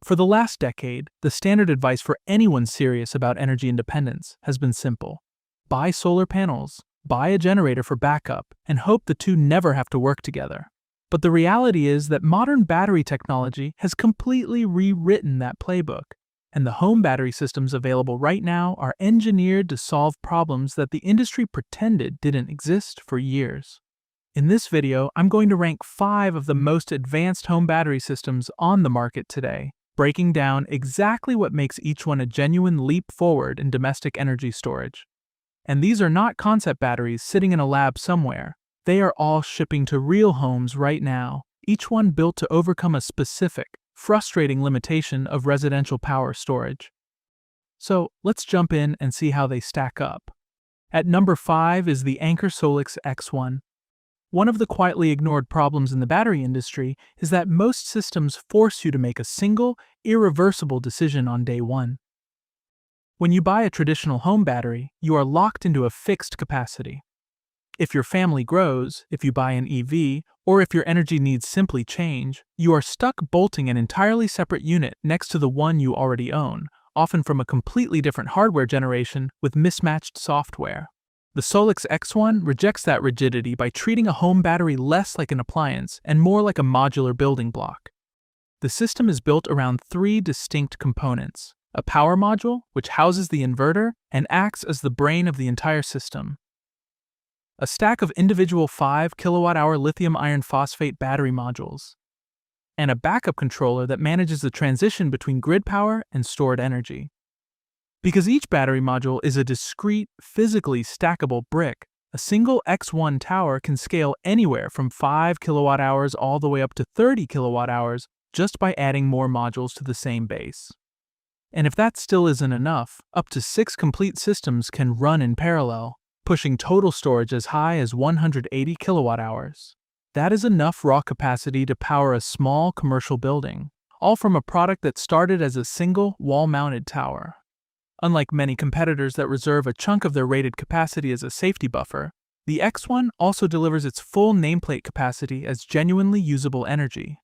For the last decade, the standard advice for anyone serious about energy independence has been simple. Buy solar panels, buy a generator for backup, and hope the two never have to work together. But the reality is that modern battery technology has completely rewritten that playbook, and the home battery systems available right now are engineered to solve problems that the industry pretended didn't exist for years. In this video, I'm going to rank 5 of the most advanced home battery systems on the market today, breaking down exactly what makes each one a genuine leap forward in domestic energy storage. And these are not concept batteries sitting in a lab somewhere. They are all shipping to real homes right now, each one built to overcome a specific, frustrating limitation of residential power storage. So let's jump in and see how they stack up. At number 5 is the Anker Solix X1. One of the quietly ignored problems in the battery industry is that most systems force you to make a single, irreversible decision on day one. When you buy a traditional home battery, you are locked into a fixed capacity. If your family grows, if you buy an EV, or if your energy needs simply change, you are stuck bolting an entirely separate unit next to the one you already own, often from a completely different hardware generation with mismatched software. The Solix X1 rejects that rigidity by treating a home battery less like an appliance and more like a modular building block. The system is built around 3 distinct components: a power module, which houses the inverter and acts as the brain of the entire system, a stack of individual 5 kWh lithium iron phosphate battery modules, and a backup controller that manages the transition between grid power and stored energy. Because each battery module is a discrete, physically stackable brick, a single X1 tower can scale anywhere from 5 kWh all the way up to 30 kWh just by adding more modules to the same base. And if that still isn't enough, up to 6 complete systems can run in parallel, pushing total storage as high as 180 kWh. That is enough raw capacity to power a small commercial building, all from a product that started as a single wall-mounted tower. Unlike many competitors that reserve a chunk of their rated capacity as a safety buffer, the X1 also delivers its full nameplate capacity as genuinely usable energy.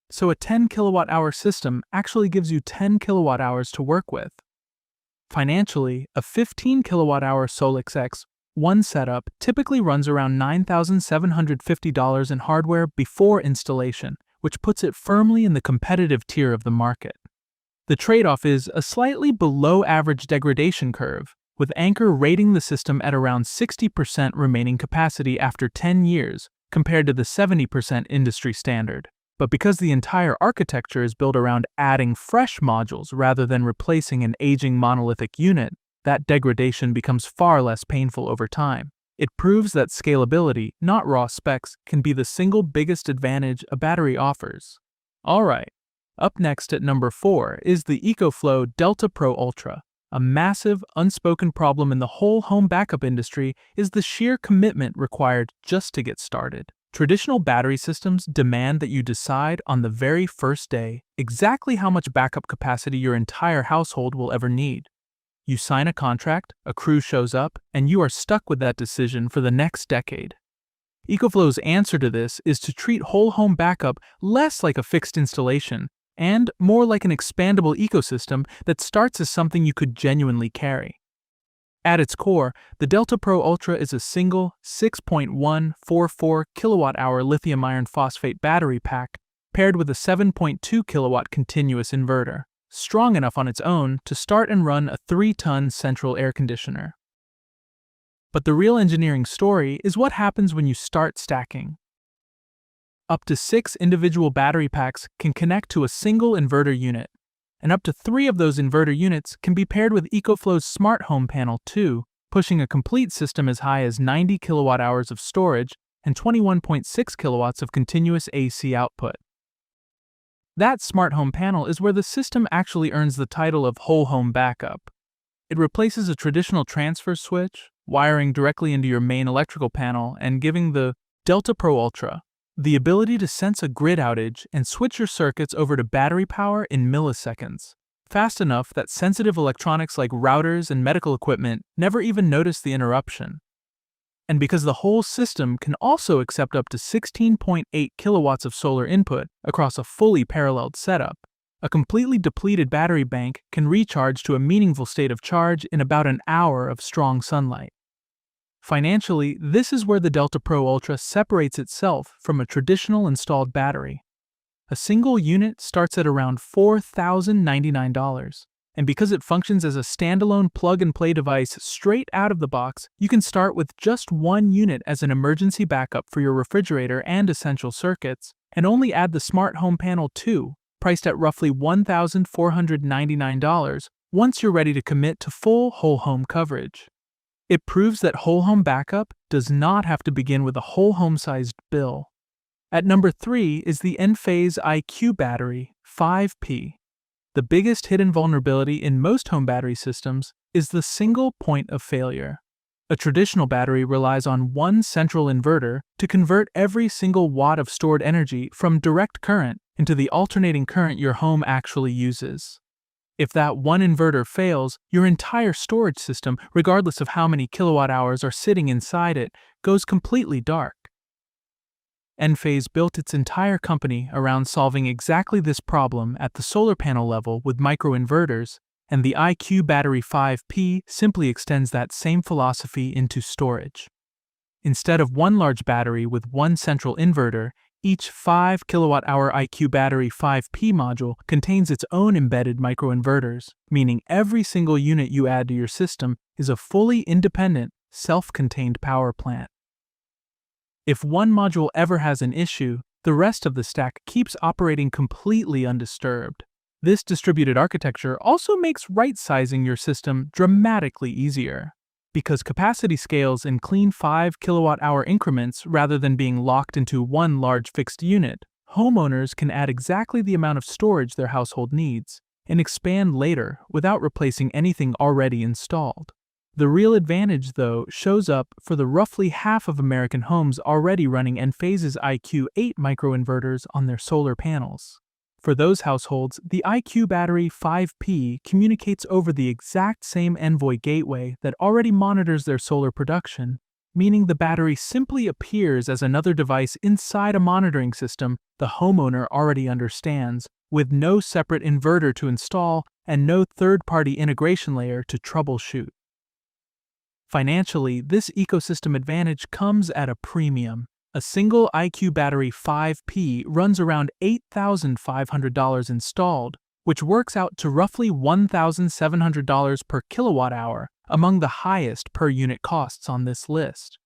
So a 10 kWh system actually gives you 10 kWh to work with. Financially, a 15 kWh Solix X1 setup typically runs around $9,750 in hardware before installation, which puts it firmly in the competitive tier of the market. The trade-off is a slightly below-average degradation curve, with Anker rating the system at around 60% remaining capacity after 10 years, compared to the 70% industry standard. But because the entire architecture is built around adding fresh modules rather than replacing an aging monolithic unit, that degradation becomes far less painful over time. It proves that scalability, not raw specs, can be the single biggest advantage a battery offers. Alright. Up next at number 4 is the EcoFlow Delta Pro Ultra. A massive, unspoken problem in the whole home backup industry is the sheer commitment required just to get started. Traditional battery systems demand that you decide on the very first day exactly how much backup capacity your entire household will ever need. You sign a contract, a crew shows up, and you are stuck with that decision for the next decade. EcoFlow's answer to this is to treat whole home backup less like a fixed installation and more like an expandable ecosystem that starts as something you could genuinely carry. At its core, the Delta Pro Ultra is a single 6.144 kWh lithium iron phosphate battery pack paired with a 7.2 kW continuous inverter, strong enough on its own to start and run a 3-ton central air conditioner. But the real engineering story is what happens when you start stacking. Up to 6 individual battery packs can connect to a single inverter unit, and up to 3 of those inverter units can be paired with EcoFlow's Smart Home Panel 2, pushing a complete system as high as 90 kWh of storage and 21.6 kilowatts of continuous AC output. That Smart Home Panel is where the system actually earns the title of whole home backup. It replaces a traditional transfer switch, wiring directly into your main electrical panel, and giving the Delta Pro Ultra the ability to sense a grid outage and switch your circuits over to battery power in milliseconds, fast enough that sensitive electronics like routers and medical equipment never even notice the interruption. And because the whole system can also accept up to 16.8 kilowatts of solar input across a fully paralleled setup, A completely depleted battery bank can recharge to a meaningful state of charge in about an hour of strong sunlight. Financially, this is where the Delta Pro Ultra separates itself from a traditional installed battery. A single unit starts at around $4,099, and because it functions as a standalone plug-and-play device straight out of the box, you can start with just one unit as an emergency backup for your refrigerator and essential circuits, and only add the smart home panel too, priced at roughly $1,499 once you're ready to commit to full whole home coverage. It proves that whole home backup does not have to begin with a whole home-sized bill. At number 3 is the Enphase IQ Battery 5P. The biggest hidden vulnerability in most home battery systems is the single point of failure. A traditional battery relies on one central inverter to convert every single watt of stored energy from direct current into the alternating current your home actually uses. If that one inverter fails, your entire storage system, regardless of how many kilowatt hours are sitting inside it, goes completely dark. Enphase built its entire company around solving exactly this problem at the solar panel level with microinverters, and the IQ Battery 5P simply extends that same philosophy into storage. Instead of one large battery with one central inverter, each 5 kWh IQ Battery 5P module contains its own embedded microinverters, meaning every single unit you add to your system is a fully independent, self-contained power plant. If one module ever has an issue, the rest of the stack keeps operating completely undisturbed. This distributed architecture also makes right-sizing your system dramatically easier. Because capacity scales in clean 5 kWh increments rather than being locked into one large fixed unit, homeowners can add exactly the amount of storage their household needs and expand later without replacing anything already installed. The real advantage, though, shows up for the roughly half of American homes already running Enphase's IQ8 microinverters on their solar panels. For those households, the IQ Battery 5P communicates over the exact same Envoy gateway that already monitors their solar production, meaning the battery simply appears as another device inside a monitoring system the homeowner already understands, with no separate inverter to install and no third-party integration layer to troubleshoot. Financially, this ecosystem advantage comes at a premium. A single IQ Battery 5P runs around $8,500 installed, which works out to roughly $1,700 per kilowatt hour, among the highest per unit costs on this list.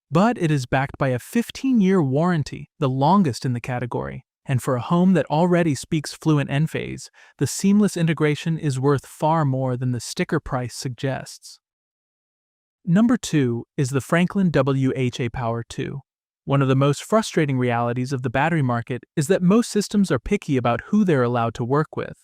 But it is backed by a 15-year warranty, the longest in the category, and for a home that already speaks fluent Enphase, the seamless integration is worth far more than the sticker price suggests. Number 2 is the FranklinWH aPower 2. One of the most frustrating realities of the battery market is that most systems are picky about who they're allowed to work with.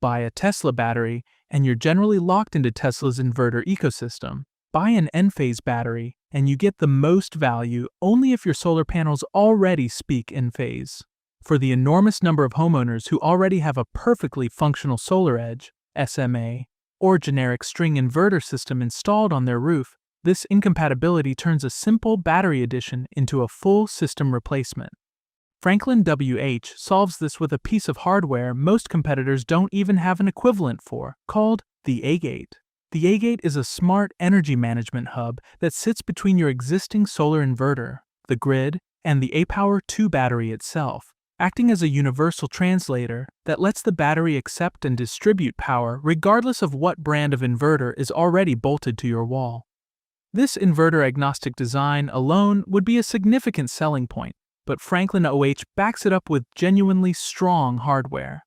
Buy a Tesla battery, and you're generally locked into Tesla's inverter ecosystem. Buy an Enphase battery, and you get the most value only if your solar panels already speak Enphase. For the enormous number of homeowners who already have a perfectly functional solar edge, SMA, or generic string inverter system installed on their roof, this incompatibility turns a simple battery addition into a full system replacement. FranklinWH solves this with a piece of hardware most competitors don't even have an equivalent for, called the A-Gate. The A-Gate is a smart energy management hub that sits between your existing solar inverter, the grid, and the aPower 2 battery itself, acting as a universal translator that lets the battery accept and distribute power regardless of what brand of inverter is already bolted to your wall. This inverter-agnostic design alone would be a significant selling point, but FranklinWH backs it up with genuinely strong hardware.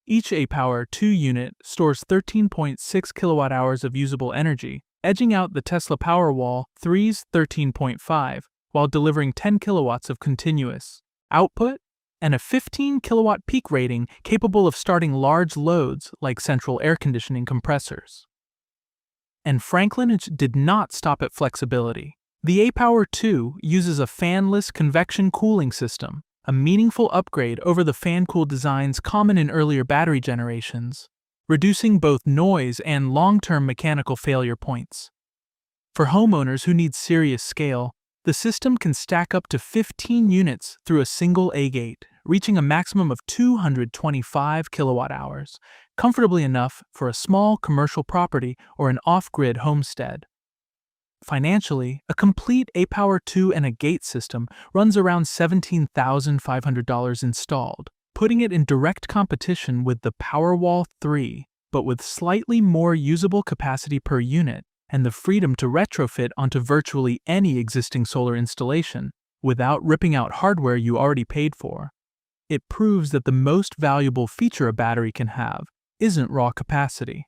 Each aPower 2 unit stores 13.6 kWh of usable energy, edging out the Tesla Powerwall 3's 13.5, while delivering 10 kilowatts of continuous output and a 15 kilowatt peak rating capable of starting large loads like central air conditioning compressors. And FranklinWH did not stop at flexibility. The aPower 2 uses a fanless convection cooling system, a meaningful upgrade over the fan-cooled designs common in earlier battery generations, reducing both noise and long-term mechanical failure points. For homeowners who need serious scale, the system can stack up to 15 units through a single A-Gate, reaching a maximum of 225 kilowatt hours, comfortably enough for a small commercial property or an off-grid homestead. Financially, a complete aPower 2 and a gate system runs around $17,500 installed, putting it in direct competition with the Powerwall 3, but with slightly more usable capacity per unit and the freedom to retrofit onto virtually any existing solar installation without ripping out hardware you already paid for. It proves that the most valuable feature a battery can have isn't raw capacity.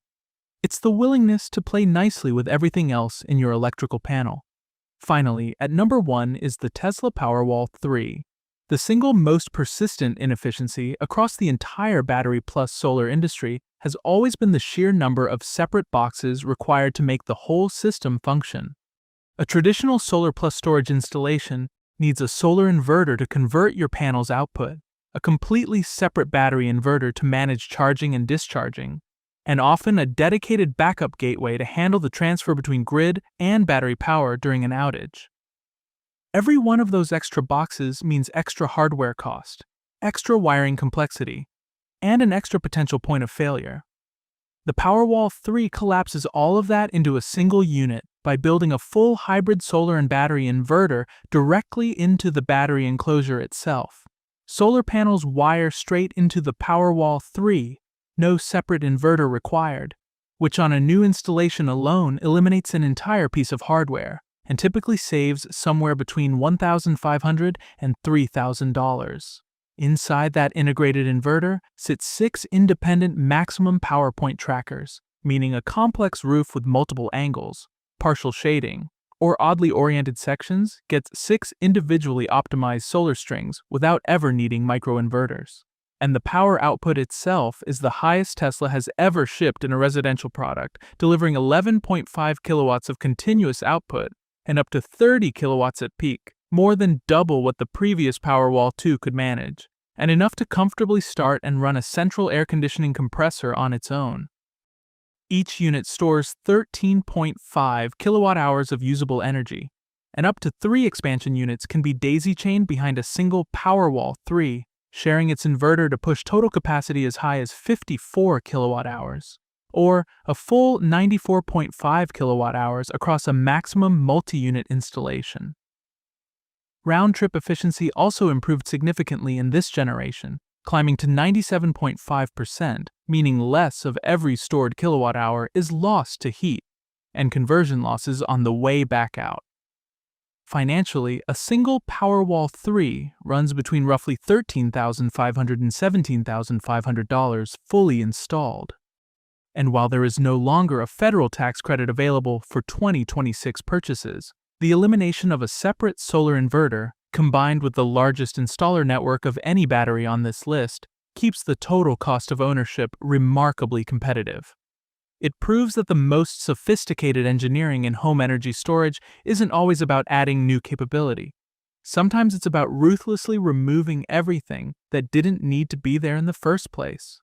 It's the willingness to play nicely with everything else in your electrical panel. Finally, at number 1 is the Tesla Powerwall 3. The single most persistent inefficiency across the entire battery plus solar industry has always been the sheer number of separate boxes required to make the whole system function. A traditional solar plus storage installation needs a solar inverter to convert your panel's output, a completely separate battery inverter to manage charging and discharging, and often a dedicated backup gateway to handle the transfer between grid and battery power during an outage. Every one of those extra boxes means extra hardware cost, extra wiring complexity, and an extra potential point of failure. The Powerwall 3 collapses all of that into a single unit by building a full hybrid solar and battery inverter directly into the battery enclosure itself. Solar panels wire straight into the Powerwall 3, no separate inverter required, which on a new installation alone eliminates an entire piece of hardware and typically saves somewhere between $1,500 and $3,000. Inside that integrated inverter sit 6 independent maximum power point trackers, meaning a complex roof with multiple angles, partial shading, or oddly oriented sections gets 6 individually optimized solar strings without ever needing microinverters. And the power output itself is the highest Tesla has ever shipped in a residential product, delivering 11.5 kilowatts of continuous output and up to 30 kilowatts at peak, more than double what the previous Powerwall 2 could manage, and enough to comfortably start and run a central air conditioning compressor on its own. Each unit stores 13.5 kilowatt hours of usable energy, and up to 3 expansion units can be daisy-chained behind a single Powerwall 3, sharing its inverter to push total capacity as high as 54 kilowatt hours, or a full 94.5 kilowatt hours across a maximum multi-unit installation. Round-trip efficiency also improved significantly in this generation, climbing to 97.5%, meaning less of every stored kilowatt hour is lost to heat, and conversion losses on the way back out. Financially, a single Powerwall 3 runs between roughly $13,500 and $17,500 fully installed. And while there is no longer a federal tax credit available for 2026 purchases, the elimination of a separate solar inverter, combined with the largest installer network of any battery on this list, keeps the total cost of ownership remarkably competitive. It proves that the most sophisticated engineering in home energy storage isn't always about adding new capability. Sometimes it's about ruthlessly removing everything that didn't need to be there in the first place.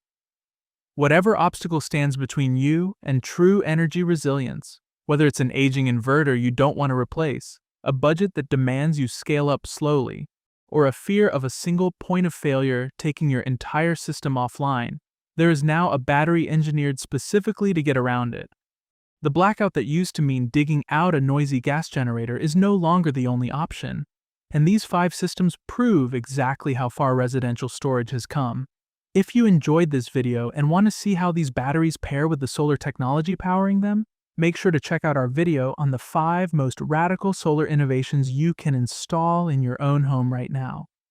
Whatever obstacle stands between you and true energy resilience, whether it's an aging inverter you don't want to replace, a budget that demands you scale up slowly, or a fear of a single point of failure taking your entire system offline, there is now a battery engineered specifically to get around it. The blackout that used to mean digging out a noisy gas generator is no longer the only option, and these 5 systems prove exactly how far residential storage has come. If you enjoyed this video and want to see how these batteries pair with the solar technology powering them, make sure to check out our video on the 5 most radical solar innovations you can install in your own home right now.